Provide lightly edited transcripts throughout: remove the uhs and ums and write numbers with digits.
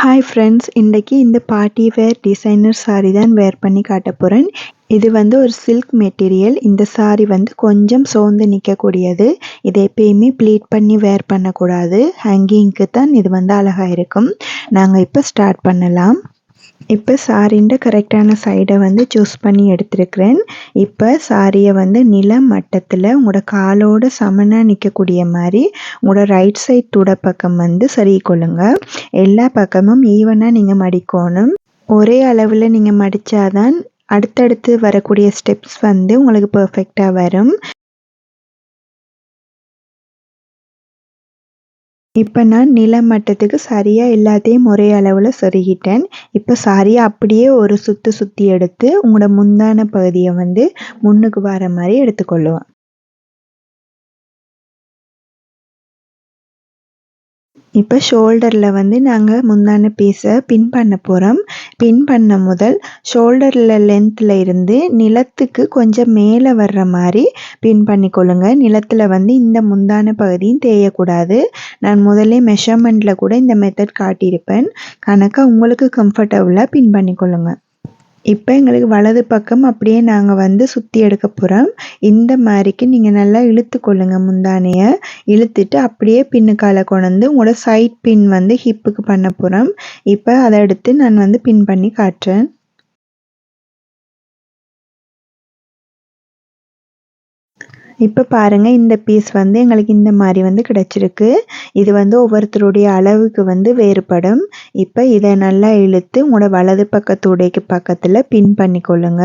Hi friends, இன்றைக்கி இந்த party wear designer sari தான் வேர் பண்ணி காட்ட போகிறேன். இது வந்து ஒரு சில்க் மெட்டீரியல். இந்த சாரீ வந்து கொஞ்சம் சோர்ந்து நிற்கக்கூடியது. இதை எப்பயுமே ப்ளீட் பண்ணி வேர் பண்ணக்கூடாது. ஹேங்கிங்க்கு தான் இது வந்து அழகாக இருக்கும். நாங்கள் இப்போ ஸ்டார்ட் பண்ணலாம். இப்போ சாரீன்ற கரெக்டான சைடை வந்து சூஸ் பண்ணி எடுத்துருக்கிறேன். இப்போ சாரியை வந்து நில மட்டத்தில் உங்களோட காலோட சமனாக நிற்கக்கூடிய மாதிரி உங்களோட ரைட் சைட் துடை பக்கம் வந்து சொருகிக்கொள்ளுங்க. எல்லா பக்கமும் ஈவனாக நீங்கள் மடிக்கணும். ஒரே அளவில் நீங்கள் மடித்தாதான் அடுத்தடுத்து வரக்கூடிய ஸ்டெப்ஸ் வந்து உங்களுக்கு பர்ஃபெக்டாக வரும். இப்போ நான் நில மட்டத்துக்கு சரியாக எல்லாத்தையும் ஒரே அளவில் சொருகிட்டேன். இப்போ சாரியை அப்படியே ஒரு சுற்றி எடுத்து உங்களோட முந்தான பகுதியை வந்து முன்னுக்கு வர மாதிரி எடுத்துக்கொள்ளுவேன். இப்போ ஷோல்டரில் வந்து நாங்கள் முந்தான பீஸை பின் பண்ண போகிறோம். பின் பண்ண முதல் ஷோல்டரில் லென்த்தில் இருந்து நிலத்துக்கு கொஞ்சம் மேலே வர்ற மாதிரி பின் பண்ணிக்கொள்ளுங்க. நிலத்தில் வந்து இந்த முந்தான பகுதியும் தேயக்கூடாது. நான் முதல்ல மெஷர்மெண்ட்டில் கூட இந்த மெத்தட் காட்டியிருப்பேன். கணக்காக உங்களுக்கு கம்ஃபர்டபுளாக பின் பண்ணிக்கொள்ளுங்க. இப்போ எங்களுக்கு வலது பக்கம் அப்படியே நாங்கள் வந்து சுற்றி எடுக்க போகிறோம். இந்த மாதிரிக்கு நீங்கள் நல்லா இழுத்து கொள்ளுங்க. முந்தானையை இழுத்துட்டு அப்படியே பின்னுக்கால கொண்டு உங்களோட சைட் பின் வந்து ஹிப்புக்கு பண்ண போகிறோம். இப்போ அதை எடுத்து நான் வந்து பின் பண்ணி காட்டுறேன். இப்போ பாருங்கள், இந்த பீஸ் வந்து எங்களுக்கு இந்த மாதிரி வந்து கிடச்சிருக்கு. இது வந்து ஒவ்வொருத்தருடைய அளவுக்கு வந்து வேறுபடும். இப்போ இதை நல்லா இழுத்து உங்களோட வலது பக்கத்துடைக்கு பக்கத்தில் பின் பண்ணிக்கொள்ளுங்க.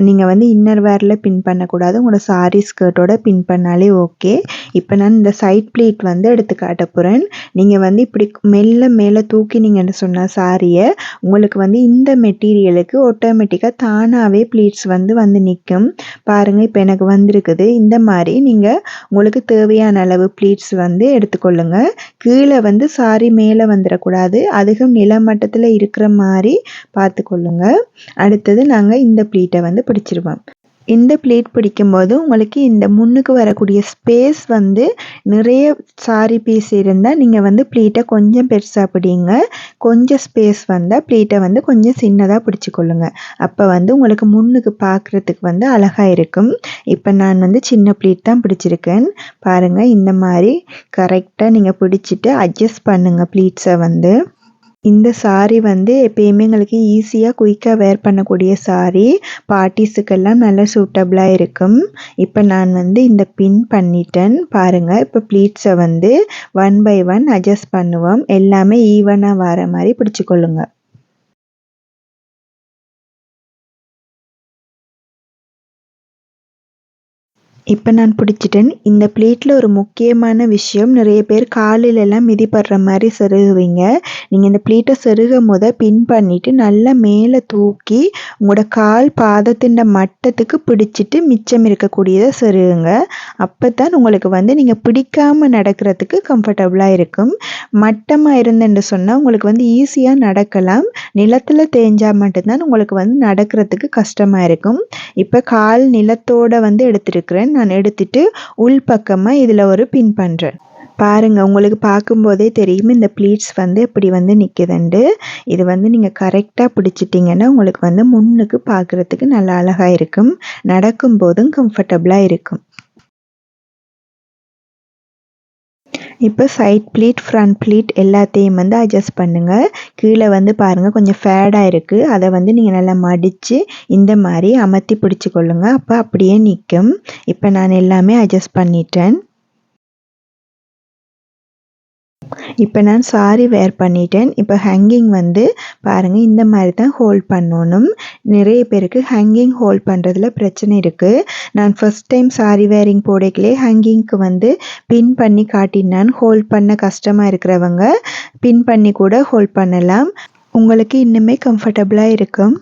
நீங்கள் வந்து இன்னர் வேரில் பின் பண்ணக்கூடாது. உங்களோட சாரீ ஸ்கர்ட்டோட பின் பண்ணாலே ஓகே. இப்போ நான் இந்த சைட் ப்ளீட் வந்து எடுத்து காட்ட போகிறேன். நீங்கள் வந்து இப்படி மெல்ல மேலே தூக்கினீங்கன்னு சொன்ன சாரியை உங்களுக்கு வந்து இந்த மெட்டீரியலுக்கு ஆட்டோமேட்டிக்காக தானாகவே ப்ளீட்ஸ் வந்து நிற்கும். பாருங்கள், இப்போ எனக்கு வந்திருக்குது. இந்த மாதிரி நீங்கள் உங்களுக்கு தேவையான அளவு ப்ளீட்ஸ் வந்து எடுத்துக்கொள்ளுங்க. கீழே வந்து சாரி மேலே வந்துடக்கூடாது. அதிகம் நிலமட்டத்தில் இருக்கிற மாதிரி பார்த்துக்கொள்ளுங்க. அடுத்தது நாங்கள் இந்த ப்ளீட்டை வந்து பிடிச்சிருவோம். இந்த ப்ளீட் பிடிக்கும்போது உங்களுக்கு இந்த முன்னுக்கு வரக்கூடிய ஸ்பேஸ் வந்து நிறைய சாரி பீஸ் இருந்தால் நீங்கள் வந்து ப்ளீட்டை கொஞ்சம் பெருசாக பிடிங்க. கொஞ்சம் ஸ்பேஸ் வந்தால் ப்ளீட்டை வந்து கொஞ்சம் சின்னதாக பிடிச்சிக்கொள்ளுங்க. அப்போ வந்து உங்களுக்கு முன்னுக்கு பார்க்குறதுக்கு வந்து அழகாக இருக்கும். இப்போ நான் வந்து சின்ன ப்ளீட் தான் பிடிச்சிருக்கேன். பாருங்கள், இந்த மாதிரி கரெக்டாக நீங்கள் பிடிச்சிட்டு அட்ஜஸ்ட் பண்ணுங்கள் ப்ளீட்ஸை வந்து. இந்த சாரீ வந்து எப்பயுமே எங்களுக்கு ஈஸியாக குயிக்காக வேர் பண்ணக்கூடிய சாரீ. பார்ட்டிஸுக்கெல்லாம் நல்லா சூட்டபுளாக இருக்கும். இப்போ நான் வந்து இந்த பின் பண்ணிட்டேன். பாருங்கள், இப்போ ப்ளீட்ஸை வந்து 1 by 1 அட்ஜஸ்ட் பண்ணுவோம். எல்லாமே ஈவனாக வர மாதிரி பிடிச்சிக்கொள்ளுங்க. இப்போ நான் பிடிச்சிட்டேன். இந்த ப்ளீட்டில் ஒரு முக்கியமான விஷயம், நிறைய பேர் காலிலெல்லாம் மிதிப்படுற மாதிரி செருகுவீங்க. நீங்கள் இந்த ப்ளீட்டை செருகும் போத பின் பண்ணிவிட்டு நல்லா மேலே தூக்கி உங்களோட கால் பாதத்தின் மட்டத்துக்கு பிடிச்சிட்டு மிச்சம் இருக்கக்கூடியதை செருகுங்க. அப்போ தான் உங்களுக்கு வந்து நீங்கள் பிடிக்காமல் நடக்கிறதுக்கு கம்ஃபர்டபுளாக இருக்கும். மட்டமாக இருந்துன்னு சொன்னால் உங்களுக்கு வந்து ஈஸியாக நடக்கலாம். நிலத்தில் தேஞ்சால் மட்டும்தான் உங்களுக்கு வந்து நடக்கிறதுக்கு கஷ்டமாக இருக்கும். இப்போ கால் நிலத்தோடு வந்து எடுத்துருக்கிறேன். நான் எடுத்துட்டு உள் பக்கமாக இதில் ஒரு பின் பண்ணுறேன். பாருங்கள், உங்களுக்கு பார்க்கும்போதே தெரியும் இந்த ப்ளீட்ஸ் வந்து இப்படி வந்து நிற்குதுண்டு. இது வந்து நீங்கள் கரெக்டாக பிடிச்சிட்டிங்கன்னா உங்களுக்கு வந்து முன்னுக்கு பார்க்குறதுக்கு நல்லா அழகாக இருக்கும். நடக்கும்போதும் கம்ஃபர்டபுளாக இருக்கும். இப்போ சைட் ப்ளீட், ஃப்ரண்ட் ப்ளீட் எல்லாத்தையும் வந்து அட்ஜஸ்ட் பண்ணுங்கள். கீழே வந்து பாருங்கள், கொஞ்சம் ஃபேடாக இருக்குது. அதை வந்து நீங்கள் நல்லா மடித்து இந்த மாதிரி அமர்த்தி பிடிச்சிக்கொள்ளுங்க. அப்போ அப்படியே நிற்கும். இப்போ நான் எல்லாமே அட்ஜஸ்ட் பண்ணிட்டேன். இப்போ நான் சாரி வேர் பண்ணிட்டேன். இப்போ ஹேங்கிங் வந்து பாருங்கள், இந்த மாதிரி தான் ஹோல்ட் பண்ணணும். நிறைய பேருக்கு ஹேங்கிங் ஹோல்ட் பண்ணுறதுல பிரச்சனை இருக்குது. நான் ஃபஸ்ட் டைம் சாரி வேரிங் போடைக்கிலே ஹேங்கிங்க்கு வந்து பின் பண்ணி காட்டினான். ஹோல்ட் பண்ண கஷ்டமாக இருக்கிறவங்க பின் பண்ணி கூட ஹோல்ட் பண்ணலாம். உங்களுக்கு இன்னுமே கம்ஃபர்டபுளாக இருக்கும்.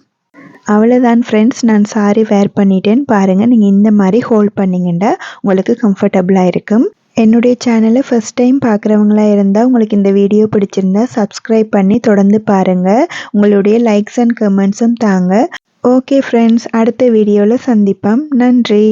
அவ்வளோதான் ஃப்ரெண்ட்ஸ், நான் சாரி வேர் பண்ணிட்டேன். பாருங்கள், நீங்கள் இந்த மாதிரி ஹோல்ட் பண்ணிங்கன்னா உங்களுக்கு கம்ஃபர்டபுளாக இருக்கும். என்னுடைய சேனலை ஃபஸ்ட் டைம் பார்க்குறவங்களா இருந்தால் உங்களுக்கு இந்த வீடியோ பிடிச்சிருந்தா சப்ஸ்கிரைப் பண்ணி தொடர்ந்து பாருங்கள். உங்களுடைய லைக்ஸ் அண்ட் கமெண்ட்ஸும் தாங்க. ஓகே ஃப்ரெண்ட்ஸ், அடுத்த வீடியோவில் சந்திப்போம். நன்றி.